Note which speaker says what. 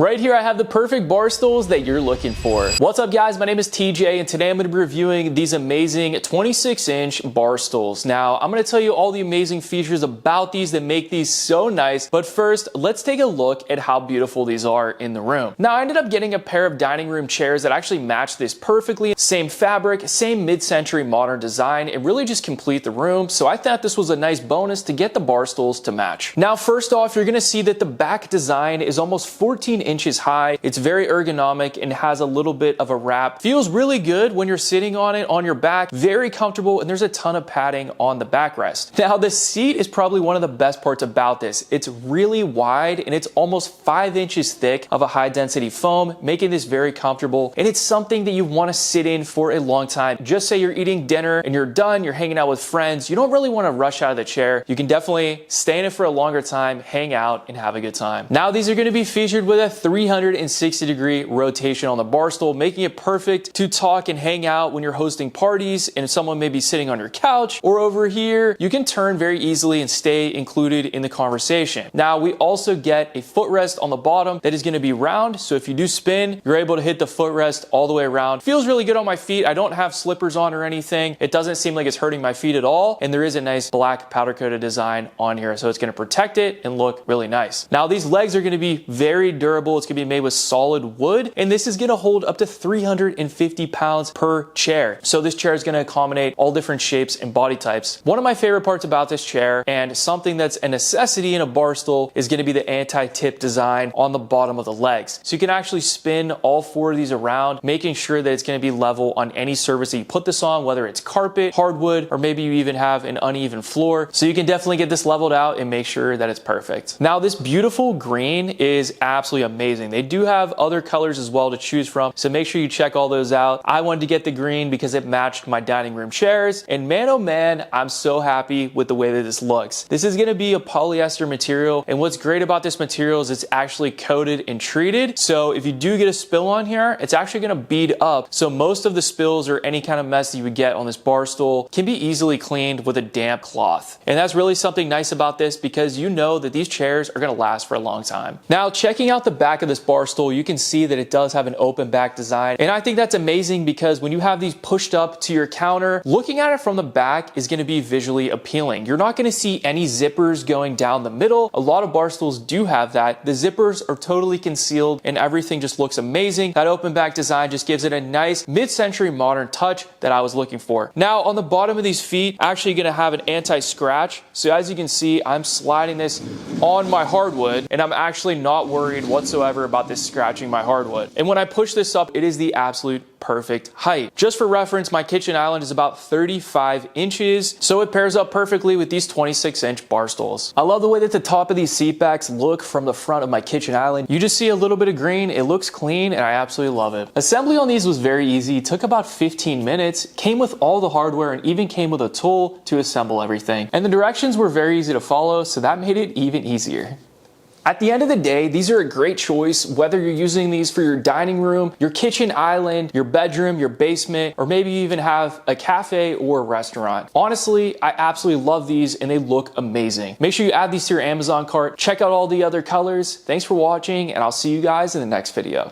Speaker 1: Right here I have the perfect bar stools that you're looking for. What's up guys, my name is TJ and today I'm going to be reviewing these amazing 26-inch bar stools. Now I'm going to tell you all the amazing features about these that make these so nice, but first let's take a look at how beautiful these are in the room. Now I ended up getting a pair of dining room chairs that actually match this perfectly. Same fabric, same mid-century modern design, and really just complete the room, so I thought this was a nice bonus to get the bar stools to match. Now first off, you're going to see that the back design is almost 14 inches high. It's very ergonomic and has a little bit of a wrap. Feels really good when you're sitting on it on your back. Very comfortable, and there's a ton of padding on the backrest. Now the seat is probably one of the best parts about this. It's really wide and it's almost 5 inches thick of a high density foam, making this very comfortable. And it's something that you want to sit in for a long time. Just say you're eating dinner and you're done, you're hanging out with friends. You don't really want to rush out of the chair. You can definitely stay in it for a longer time, hang out, and have a good time. Now these are going to be featured with a 360-degree rotation on the bar stool, making it perfect to talk and hang out when you're hosting parties and someone may be sitting on your couch or over here. You can turn very easily and stay included in the conversation. Now we also get a footrest on the bottom that is going to be round, so if you do spin, you're able to hit the footrest all the way around. Feels really good on my feet. I don't have slippers on or anything. It doesn't seem like it's hurting my feet at all, and there is a nice black powder coated design on here, so it's going to protect it and look really nice. Now these legs are going to be very durable. It's going to be made with solid wood, and this is going to hold up to 350 pounds per chair. So this chair is going to accommodate all different shapes and body types. One of my favorite parts about this chair, and something that's a necessity in a bar stool, is going to be the anti-tip design on the bottom of the legs. So you can actually spin all 4 of these around, making sure that it's going to be level on any surface that you put this on, whether it's carpet, hardwood, or maybe you even have an uneven floor. So you can definitely get this leveled out and make sure that it's perfect. Now this beautiful green is absolutely amazing. They do have other colors as well to choose from, so make sure you check all those out. I wanted to get the green because it matched my dining room chairs, and man oh man, I'm so happy with the way that this looks. This is going to be a polyester material, and what's great about this material is it's actually coated and treated, so if you do get a spill on here, it's actually going to bead up, so most of the spills or any kind of mess that you would get on this bar stool can be easily cleaned with a damp cloth. And that's really something nice about this, because you know that these chairs are going to last for a long time. Now checking out the back of this bar stool, you can see that it does have an open back design, and I think that's amazing because when you have these pushed up to your counter, looking at it from the back is going to be visually appealing. You're not going to see any zippers going down the middle. A lot of bar stools do have that. The zippers are totally concealed and everything just looks amazing. That open back design just gives it a nice mid-century modern touch that I was looking for. Now on the bottom of these feet, actually going to have an anti-scratch. So as you can see, I'm sliding this on my hardwood, and I'm actually not worried whatsoever about this scratching my hardwood. And when I push this up, it is the absolute perfect height. Just for reference, my kitchen island is about 35 inches, so it pairs up perfectly with these 26-inch bar stools. I love the way that the top of these seat backs look from the front of my kitchen island. You just see a little bit of green, it looks clean, and I absolutely love it. Assembly on these was very easy. It took about 15 minutes, came with all the hardware, and even came with a tool to assemble everything. And the directions were very easy to follow, so that made it even easier. At the end of the day, these are a great choice, whether you're using these for your dining room, your kitchen island, your bedroom, your basement, or maybe you even have a cafe or a restaurant. Honestly, I absolutely love these and they look amazing. Make sure you add these to your Amazon cart. Check out all the other colors. Thanks for watching, and I'll see you guys in the next video.